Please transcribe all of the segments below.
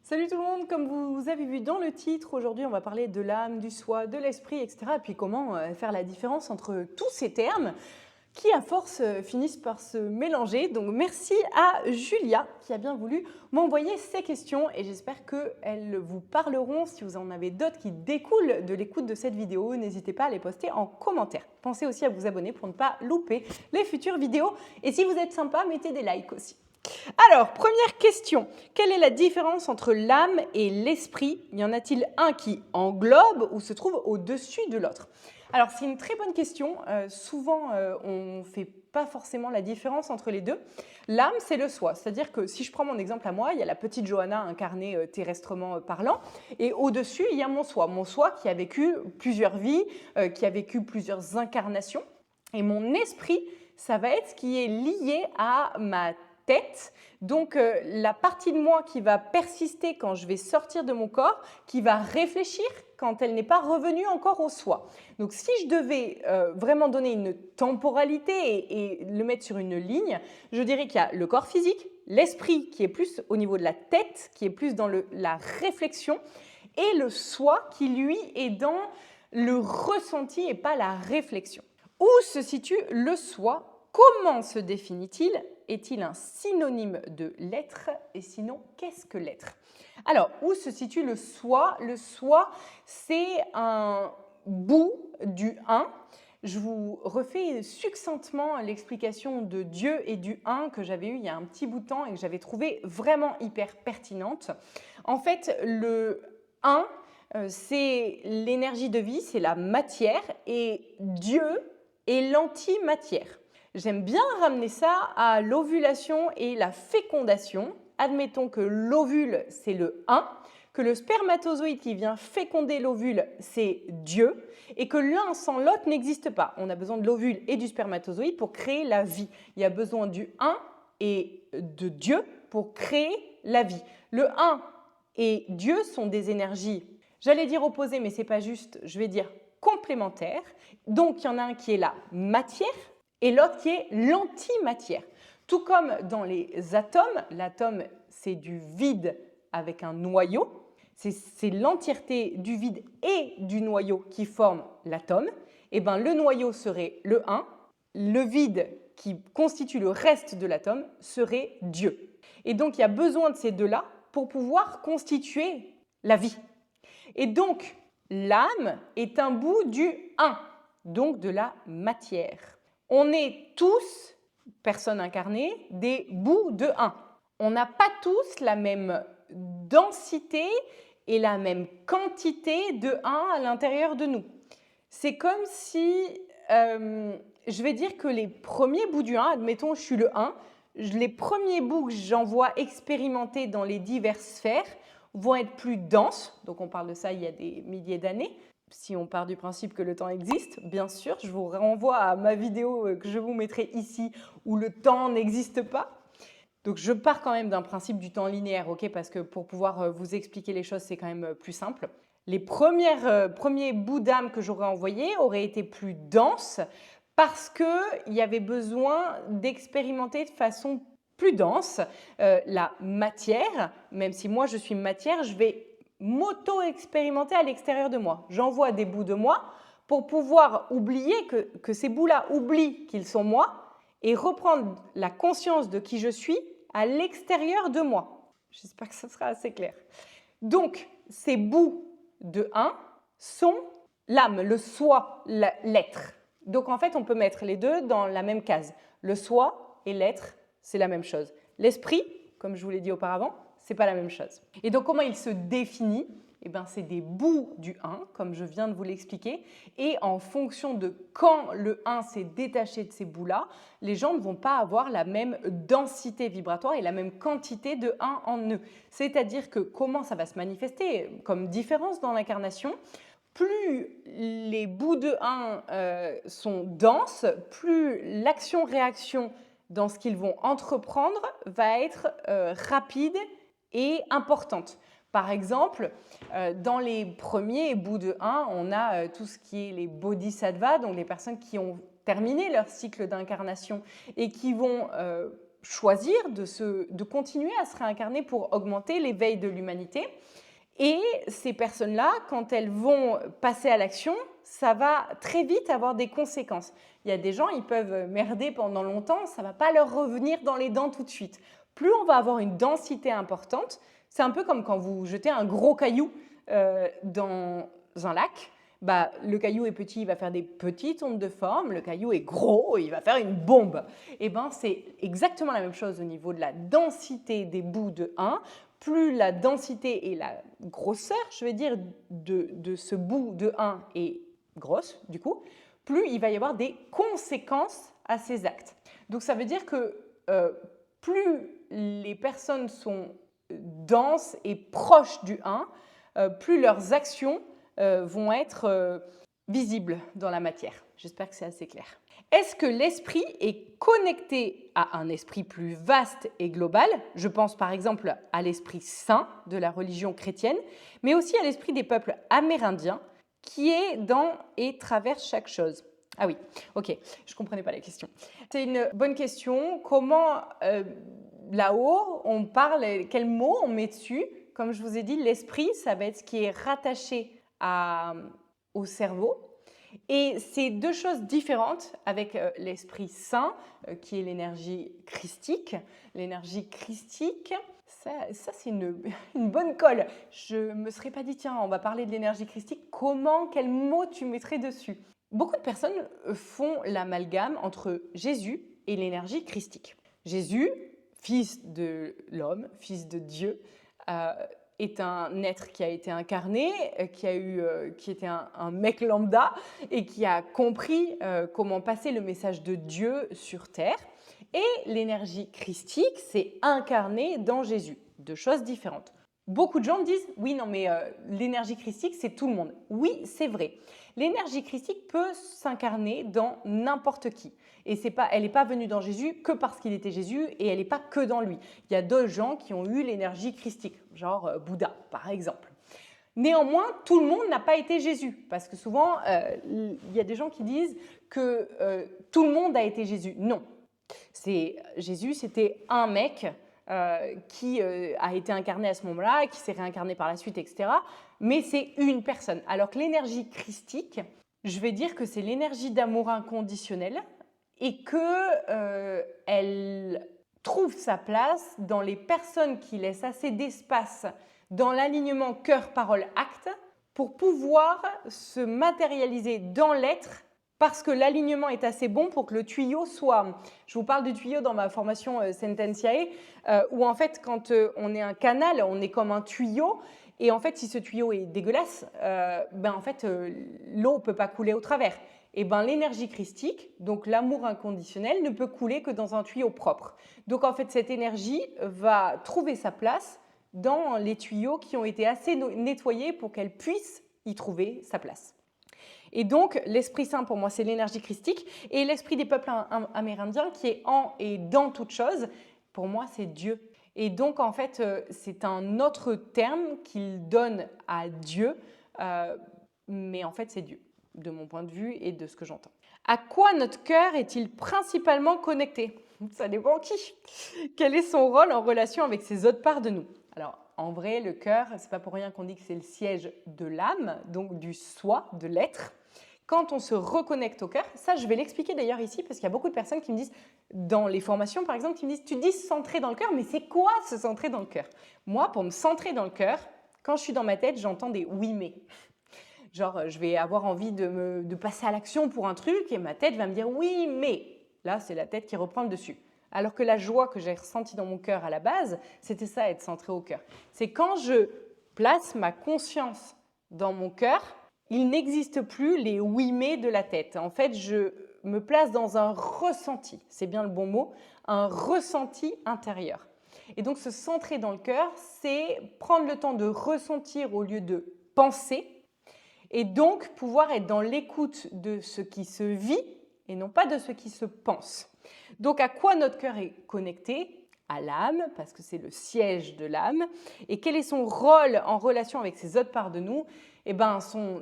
Salut tout le monde, comme vous avez vu dans le titre, aujourd'hui on va parler de l'âme, du soi, de l'esprit, etc. Et puis comment faire la différence entre tous ces termes qui à force finissent par se mélanger. Donc merci à Julia qui a bien voulu m'envoyer ces questions et j'espère qu'elles vous parleront. Si vous en avez d'autres qui découlent de l'écoute de cette vidéo, n'hésitez pas à les poster en commentaire. Pensez aussi à vous abonner pour ne pas louper les futures vidéos. Et si vous êtes sympa, mettez des likes aussi. Alors, première question. Quelle est la différence entre l'âme et l'esprit? Y en a-t-il un qui englobe ou se trouve au-dessus de l'autre? Alors, c'est une très bonne question. Souvent, on ne fait pas forcément la différence entre les deux. L'âme, c'est le soi. C'est-à-dire que si je prends mon exemple à moi, il y a la petite Johanna incarnée terrestrement parlant, et au-dessus, il y a mon soi. Mon soi qui a vécu plusieurs vies, qui a vécu plusieurs incarnations. Et mon esprit, ça va être ce qui est lié à ma tête, donc la partie de moi qui va persister quand je vais sortir de mon corps, qui va réfléchir quand elle n'est pas revenue encore au soi. Donc si je devais vraiment donner une temporalité et le mettre sur une ligne, je dirais qu'il y a le corps physique, l'esprit qui est plus au niveau de la tête, qui est plus dans la réflexion, et le soi qui lui est dans le ressenti et pas la réflexion. Où se situe le soi? Comment se définit-il? Est-il un synonyme de l'être? Et sinon, qu'est-ce que l'être? Alors, où se situe le soi? Le soi, c'est un bout du un. Je vous refais succinctement l'explication de Dieu et du un que j'avais eu il y a un petit bout de temps et que j'avais trouvé vraiment hyper pertinente. En fait, le un, c'est l'énergie de vie, c'est la matière, et Dieu est l'antimatière. J'aime bien ramener ça à l'ovulation et la fécondation. Admettons que l'ovule, c'est le 1, que le spermatozoïde qui vient féconder l'ovule, c'est Dieu, et que l'un sans l'autre n'existe pas. On a besoin de l'ovule et du spermatozoïde pour créer la vie. Il y a besoin du 1 et de Dieu pour créer la vie. Le 1 et Dieu sont des énergies, j'allais dire opposées, mais ce n'est pas juste, je vais dire complémentaires. Donc, il y en a un qui est la matière, et l'autre qui est l'antimatière. Tout comme dans les atomes, l'atome c'est du vide avec un noyau, c'est l'entièreté du vide et du noyau qui forment l'atome, et bien le noyau serait le 1, le vide qui constitue le reste de l'atome serait Dieu. Et donc il y a besoin de ces deux-là pour pouvoir constituer la vie. Et donc l'âme est un bout du 1, donc de la matière. On est tous, personnes incarnées, des bouts de 1. On n'a pas tous la même densité et la même quantité de 1 à l'intérieur de nous. C'est comme si, je vais dire que les premiers bouts du 1, admettons je suis le 1, les premiers bouts que j'envoie expérimenter dans les diverses sphères vont être plus denses, donc on parle de ça il y a des milliers d'années. Si on part du principe que le temps existe, bien sûr, je vous renvoie à ma vidéo que je vous mettrai ici où le temps n'existe pas. Donc je pars quand même d'un principe du temps linéaire, ok, parce que pour pouvoir vous expliquer les choses, c'est quand même plus simple. Les premiers bouts d'âme que j'aurais envoyés auraient été plus denses parce qu'il y avait besoin d'expérimenter de façon plus dense la matière. Même si moi je suis matière, je vais m'auto-expérimenter à l'extérieur de moi. J'envoie des bouts de moi pour pouvoir oublier que ces bouts-là oublient qu'ils sont moi et reprendre la conscience de qui je suis à l'extérieur de moi. J'espère que ça sera assez clair. Donc, ces bouts de 1 sont l'âme, le soi, l'être. Donc, en fait, on peut mettre les deux dans la même case. Le soi et l'être, c'est la même chose. L'esprit, comme je vous l'ai dit auparavant, ce n'est pas la même chose. Et donc, comment il se définit? Eh bien, c'est des bouts du 1, comme je viens de vous l'expliquer. Et en fonction de quand le 1 s'est détaché de ces bouts-là, les gens ne vont pas avoir la même densité vibratoire et la même quantité de 1 en eux. C'est-à-dire que comment ça va se manifester comme différence dans l'incarnation? Plus les bouts de 1 sont denses, plus l'action-réaction dans ce qu'ils vont entreprendre va être rapide et importante. Par exemple, dans les premiers bouts de 1, on a tout ce qui est les bodhisattvas, donc les personnes qui ont terminé leur cycle d'incarnation et qui vont choisir de continuer à se réincarner pour augmenter l'éveil de l'humanité. Et ces personnes-là, quand elles vont passer à l'action, ça va très vite avoir des conséquences. Il y a des gens, ils peuvent merder pendant longtemps, ça ne va pas leur revenir dans les dents tout de suite. Plus on va avoir une densité importante, c'est un peu comme quand vous jetez un gros caillou dans un lac. Bah, le caillou est petit, il va faire des petites ondes de forme. Le caillou est gros, il va faire une bombe. Et ben, c'est exactement la même chose au niveau de la densité des bouts de 1. Plus la densité et la grosseur, je vais dire, de ce bout de 1 est grosse, du coup, plus il va y avoir des conséquences à ces actes. Donc ça veut dire que plus les personnes sont denses et proches du 1, plus leurs actions vont être visibles dans la matière. J'espère que c'est assez clair. Est-ce que l'esprit est connecté à un esprit plus vaste et global? Je pense par exemple à l'esprit saint de la religion chrétienne, mais aussi à l'esprit des peuples amérindiens qui est dans et traverse chaque chose. Ah oui, ok, je ne comprenais pas la question. C'est une bonne question. Comment là-haut on parle, quel mot on met dessus? Comme je vous ai dit, l'esprit, ça va être ce qui est rattaché au cerveau. Et c'est deux choses différentes avec l'Esprit Saint, qui est l'énergie christique. L'énergie christique, ça c'est une bonne colle. Je ne me serais pas dit, tiens, on va parler de l'énergie christique, quel mot tu mettrais dessus? Beaucoup de personnes font l'amalgame entre Jésus et l'énergie christique. Jésus, fils de l'homme, fils de Dieu, est un être qui a été incarné, qui était un mec lambda et qui a compris comment passer le message de Dieu sur terre. Et l'énergie christique s'est incarnée dans Jésus. Deux choses différentes. Beaucoup de gens me disent, oui, non, mais l'énergie christique, c'est tout le monde. Oui, c'est vrai. L'énergie christique peut s'incarner dans n'importe qui. Et elle n'est pas venue dans Jésus que parce qu'il était Jésus et elle n'est pas que dans lui. Il y a d'autres gens qui ont eu l'énergie christique, genre Bouddha, par exemple. Néanmoins, tout le monde n'a pas été Jésus, parce que souvent, il y a des gens qui disent que tout le monde a été Jésus. Non. Jésus, c'était un mec qui a été incarné à ce moment-là, qui s'est réincarné par la suite, etc. Mais c'est une personne. Alors que l'énergie christique, je vais dire que c'est l'énergie d'amour inconditionnel et qu'elle trouve sa place dans les personnes qui laissent assez d'espace dans l'alignement cœur, parole, acte pour pouvoir se matérialiser dans l'être parce que l'alignement est assez bon pour que le tuyau soit… Je vous parle du tuyau dans ma formation Sententiae, où en fait, quand on est un canal, on est comme un tuyau. Et en fait, si ce tuyau est dégueulasse, l'eau ne peut pas couler au travers. Et l'énergie christique, donc l'amour inconditionnel, ne peut couler que dans un tuyau propre. Donc en fait, cette énergie va trouver sa place dans les tuyaux qui ont été assez nettoyés pour qu'elle puisse y trouver sa place. Et donc, l'Esprit Saint, pour moi, c'est l'énergie christique. Et l'esprit des peuples amérindiens, qui est en et dans toute chose, pour moi, c'est Dieu. Et donc, en fait, c'est un autre terme qu'il donne à Dieu, mais en fait, c'est Dieu, de mon point de vue et de ce que j'entends. À quoi notre cœur est-il principalement connecté? Ça dépend qui. Quel est son rôle en relation avec ces autres parts de nous? Alors, en vrai, le cœur, c'est pas pour rien qu'on dit que c'est le siège de l'âme, donc du soi, de l'être. Quand on se reconnecte au cœur, ça je vais l'expliquer d'ailleurs ici parce qu'il y a beaucoup de personnes qui me disent, dans les formations par exemple, qui me disent « tu dis se centrer dans le cœur, mais c'est quoi se centrer dans le cœur ?» Moi, pour me centrer dans le cœur, quand je suis dans ma tête, j'entends des « oui mais ». Genre, je vais avoir envie de passer à l'action pour un truc et ma tête va me dire « oui mais ». Là, c'est la tête qui reprend le dessus. Alors que la joie que j'ai ressentie dans mon cœur à la base, c'était ça, être centré au cœur. C'est quand je place ma conscience dans mon cœur, il n'existe plus les oui mais de la tête. En fait, je me place dans un ressenti, c'est bien le bon mot, un ressenti intérieur. Et donc, se centrer dans le cœur, c'est prendre le temps de ressentir au lieu de penser et donc pouvoir être dans l'écoute de ce qui se vit et non pas de ce qui se pense. Donc, à quoi notre cœur est connecté? À l'âme, parce que c'est le siège de l'âme. Et quel est son rôle en relation avec ces autres parts de nous? Eh bien,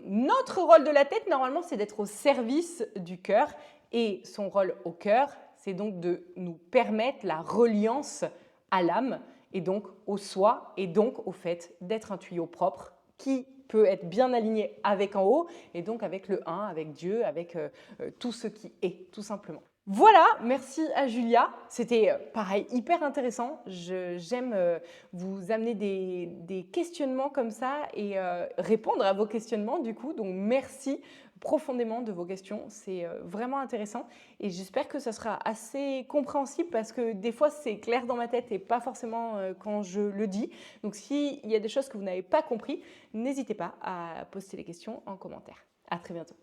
notre rôle de la tête, normalement, c'est d'être au service du cœur. Et son rôle au cœur, c'est donc de nous permettre la reliance à l'âme et donc au soi et donc au fait d'être un tuyau propre qui peut être bien aligné avec en haut et donc avec le 1, avec Dieu, avec tout ce qui est, tout simplement. Voilà, merci à Julia. C'était pareil, hyper intéressant. J'aime vous amener des questionnements comme ça et répondre à vos questionnements du coup. Donc merci profondément de vos questions. C'est vraiment intéressant et j'espère que ça sera assez compréhensible parce que des fois c'est clair dans ma tête et pas forcément quand je le dis. Donc s'il y a des choses que vous n'avez pas compris, n'hésitez pas à poster les questions en commentaire. À très bientôt.